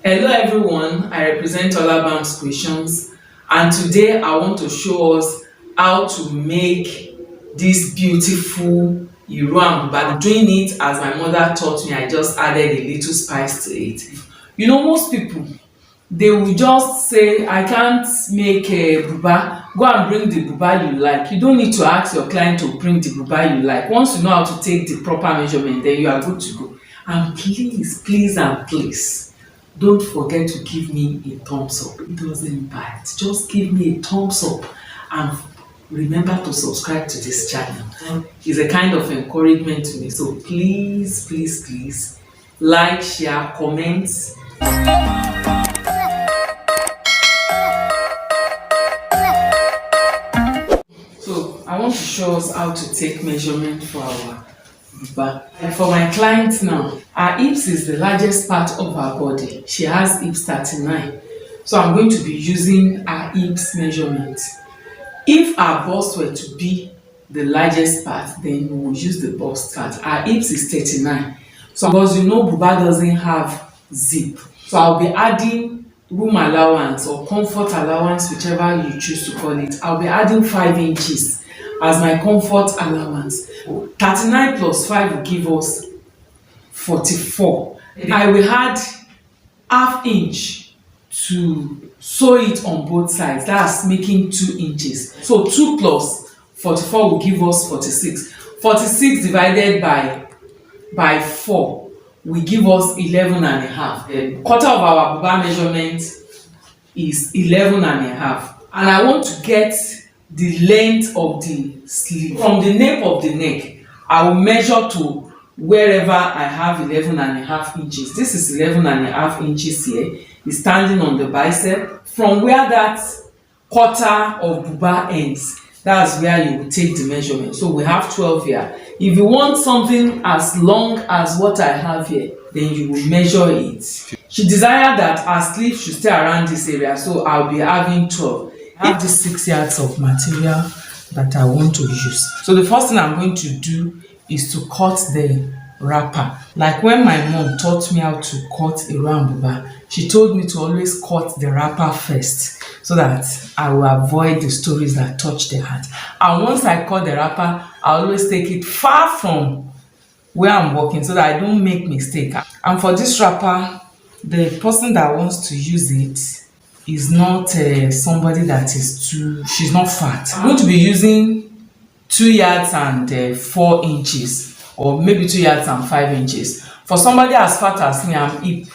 Hello everyone, I represent Olabam's Questions, and today I want to show us how to make this beautiful Iro and Buba. I'm doing it as my mother taught me. I just added a little spice to it. You know, most people, they will just say, I can't make a buba, go and bring the buba you like. You don't need to ask your client to bring the buba you like. Once you know how to take the proper measurement, then you are good to go. And please and please, don't forget to give me a thumbs up. It doesn't bite. Just give me a thumbs up and remember to subscribe to this channel. It's a kind of encouragement to me. So please like, share, comment. So I want to show us how to take measurement for our buba. For my client now, her hips is the largest part of her body. She has hips 39. So I'm going to be using her hips measurement. If her bust were to be the largest part, then we will use the bust part. Her hips is 39. So because you know buba doesn't have zip, so I'll be adding room allowance or comfort allowance, whichever you choose to call it. I'll be adding 5 inches as my comfort allowance. 39 plus 5 will give us 44. I will add half inch to sew it on both sides. That's making 2 inches. So 2 plus 44 will give us 46. 46 divided by 4 will give us 11 and a half. The quarter of our buba measurement is 11 and a half. And I want to get the length of the sleeve. From the nape of the neck, I will measure to wherever I have 11 and a half inches. This is 11 and a half inches here. It's standing on the bicep. From where that quarter of buba ends, that's where you will take the measurement. So we have 12 here. If you want something as long as what I have here, then you will measure it. She desired that her sleeve should stay around this area, so I'll be having 12. I have these 6 yards of material that I want to use. So the first thing I'm going to do is to cut the wrapper. Like when my mom taught me how to cut Iro and Buba, she told me to always cut the wrapper first so that I will avoid the stories that touch the heart. And once I cut the wrapper, I always take it far from where I'm working so that I don't make mistake. And for this wrapper, the person that wants to use it is not somebody that is she's not fat. I'm going to be using 2 yards and 4 inches, or maybe 2 yards and 5 inches. For somebody as fat as me, I'm hip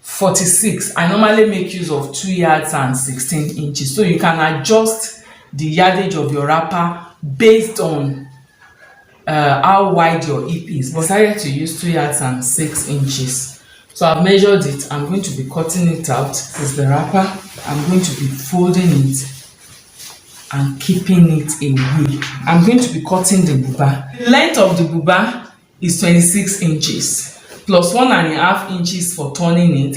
46. I normally make use of 2 yards and 16 inches. So you can adjust the yardage of your wrapper based on how wide your hip is. But I decided to use 2 yards and 6 inches. So I've measured it. I'm going to be cutting it out. This is the wrapper. I'm going to be folding it and keeping it away. I'm going to be cutting the buba. The length of the buba is 26 inches plus 1.5 inches for turning it.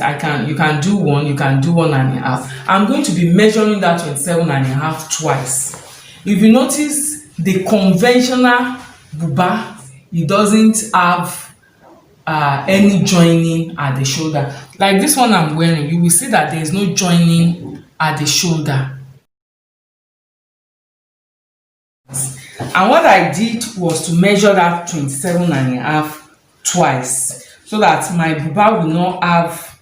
You can do 1, you can do 1.5. I'm going to be measuring that 27.5 twice. If you notice, the conventional buba, it doesn't have any joining at the shoulder. Like this one I'm wearing, you will see that there is no joining at the shoulder. And what I did was to measure that 27.5 twice so that my buba will not have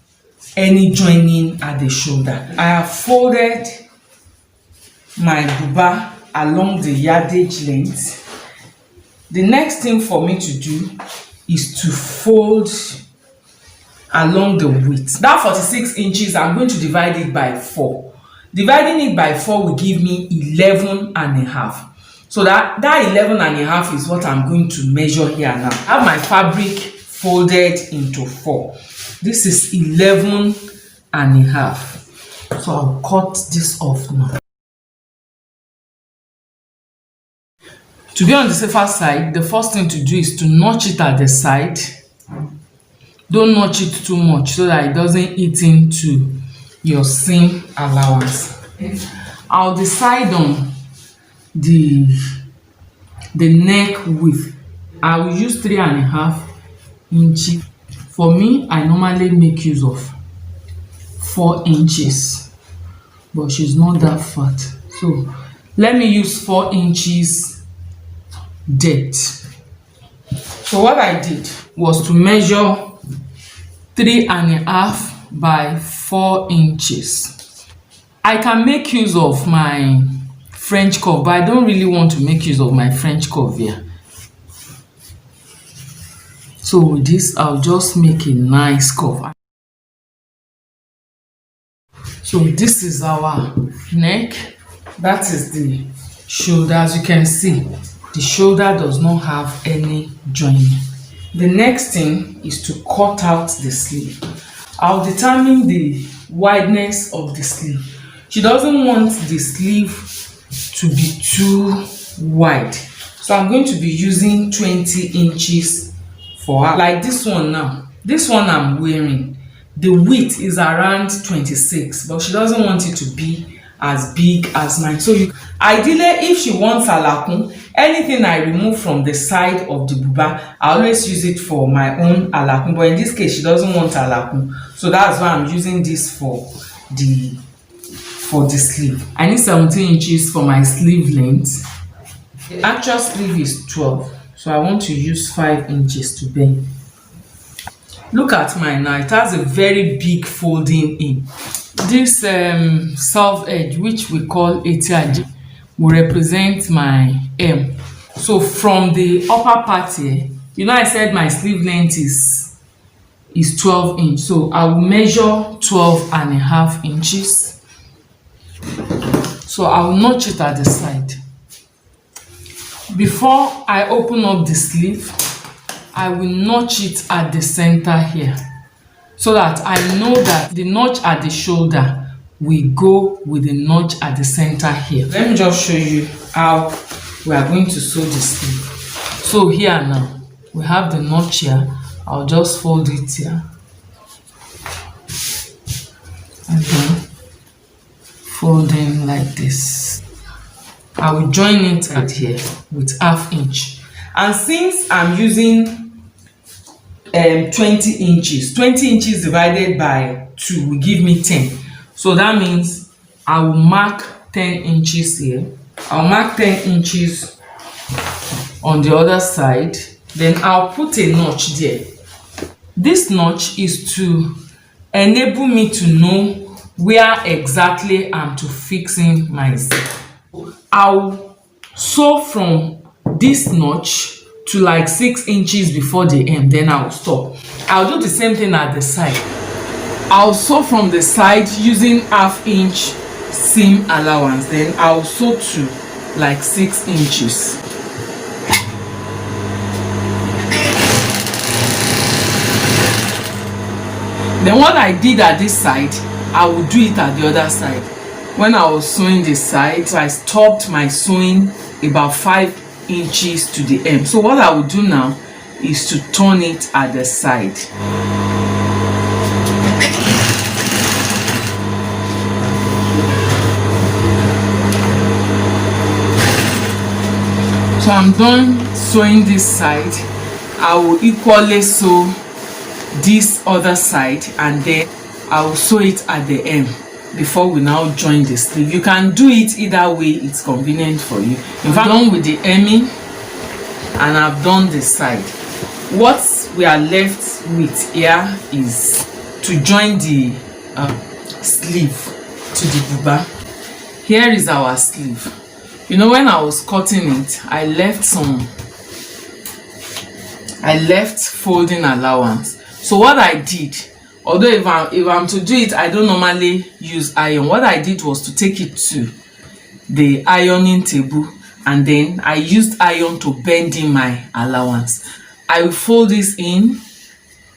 any joining at the shoulder. I have folded my buba along the yardage length. The next thing for me to do is to fold along the width. That 46 inches, I'm going to divide it by 4. Dividing it by 4 will give me 11 and a half. So that 11 and a half is what I'm going to measure here now. I have my fabric folded into 4. This is 11 and a half. So I'll cut this off now. To be on the safer side, the first thing to do is to notch it at the side. Don't notch it too much so that it doesn't eat into your seam allowance. I'll decide on the neck width. I will use 3.5 inches. For me, I normally make use of 4 inches, but she's not that fat. So let me use 4 inches depth. So what I did was to measure 3.5 by 4 inches. I can make use of my French curve, but I don't really want to make use of my French curve here. So with this, I'll just make a nice curve. So this is our neck. That is the shoulder. As you can see, the shoulder does not have any joining. The next thing is to cut out the sleeve. I'll determine the wideness of the sleeve. She doesn't want the sleeve to be too wide, so I'm going to be using 20 inches for her. Like this one now, this one I'm wearing, the width is around 26, but she doesn't want it to be as big as mine. So ideally, if she wants alakun, anything I remove from the side of the buba, I always use it for my own alakun, but in this case she doesn't want alakun, so that's why I'm using this for the sleeve. I need 17 inches for my sleeve length. The actual sleeve is 12, so I want to use 5 inches to bend. Look at mine now, it has a very big folding in. This self edge, which we call etiaji, will represent my M. So from the upper part here, you know I said my sleeve length is 12 inches, so I will measure 12.5 inches. So I will notch it at the side. Before I open up the sleeve, I will notch it at the center here, so that I know that the notch at the shoulder will go with the notch at the center here. Let me just show you how we are going to sew the sleeve. So here now, we have the notch here. I'll just fold it here. And then fold in like this. I will join it at here with 1/2 inch. And since I'm using 20 inches, 20 inches divided by 2 will give me 10. So that means I will mark 10 inches here. I'll mark 10 inches on the other side. Then I'll put a notch there. This notch is to enable me to know where exactly I'm to fixing my zip. I'll sew from this notch to like 6 inches before the end, then I'll stop. I'll do the same thing at the side. I'll sew from the side using 1/2 inch seam allowance, then I'll sew to like 6 inches. Then what I did at this side, I will do it at the other side. When I was sewing the side, I stopped my sewing about 5 inches to the hem. So what I will do now is to turn it at the side. So I'm done sewing this side. I will equally sew this other side, and then I will sew it at the hem before we now join the sleeve. You can do it either way, it's convenient for you. In fact, I'm done with the hemming and I've done the side. What we are left with here is to join the sleeve to the buba. Here is our sleeve. You know, when I was cutting it, I left folding allowance. So what I did, although if I'm to do it, I don't normally use iron. What I did was to take it to the ironing table, and then I used iron to bend in my allowance. I will fold this in.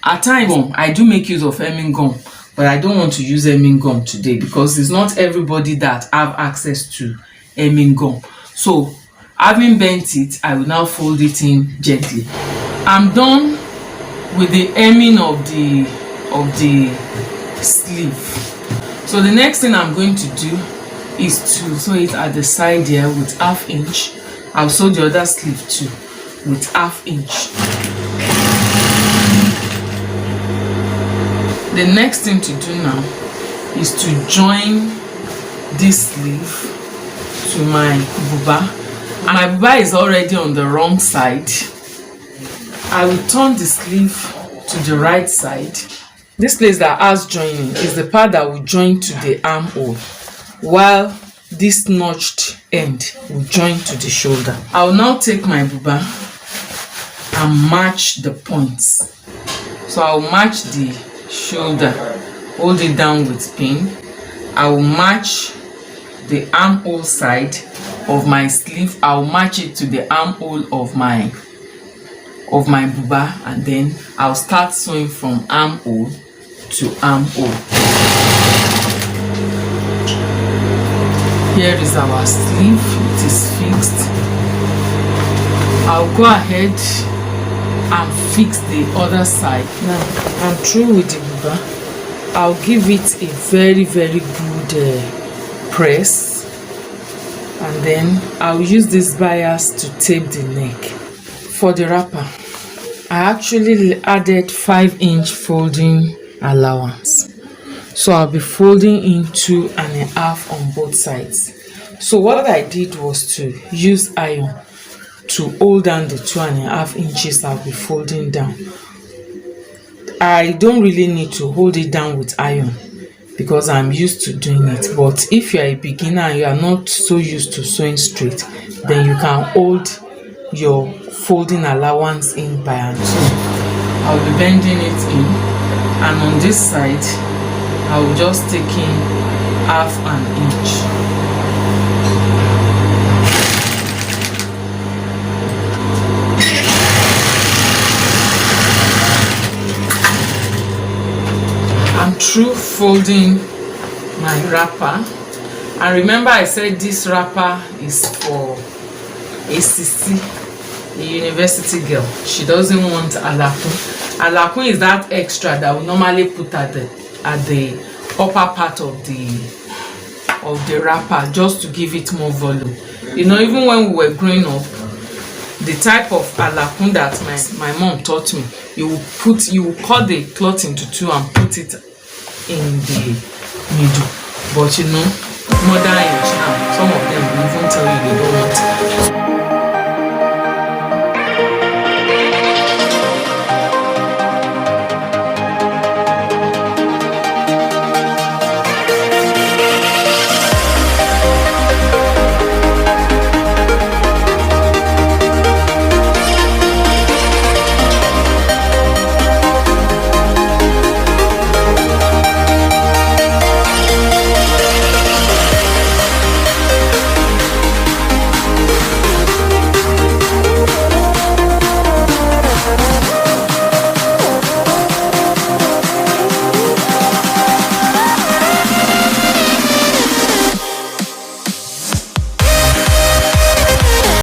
At times, I do make use of hemming gum, but I don't want to use hemming gum today because it's not everybody that have access to hemming gum. So having bent it, I will now fold it in gently. I'm done with the hemming of the sleeve. So the next thing I'm going to do is to sew it at the side here with 1/2 inch. I'll sew the other sleeve too with 1/2 inch. The next thing to do now is to join this sleeve to my buba, and my buba is already on the wrong side. I will turn the sleeve to the right side. This place that has joining is the part that will join to the armhole, while this notched end will join to the shoulder. I will now take my buba and match the points. So I will match the shoulder, hold it down with pin. I will match the armhole side of my sleeve. I will match it to the armhole of my buba, and then I'll start sewing from armhole to armhole. Here is our sleeve. It is fixed. I'll go ahead and fix the other side. Now I'm through with the buba. I'll give it a very good press, and then I'll use this bias to tape the neck. For the wrapper, I actually added 5-inch folding allowance, so I'll be folding in 2.5 on both sides. So what I did was to use iron to hold down the 2.5 inches I'll be folding down. I don't really need to hold it down with iron because I'm used to doing it, but if you're a beginner and you are not so used to sewing straight, then you can hold your folding allowance in by hand. So I'll be bending it in, and on this side I will just take in 1/2 inch. I'm through folding my wrapper, and remember I said this wrapper is for a Sisi, a university girl. She doesn't want alakun. Alakun is that extra that we normally put at the upper part of the wrapper, just to give it more volume. You know, even when we were growing up, the type of alakun that my mom taught me, you will cut the cloth into two and put it in the middle. But you know, modern age now, some of them will even tell you they don't want it.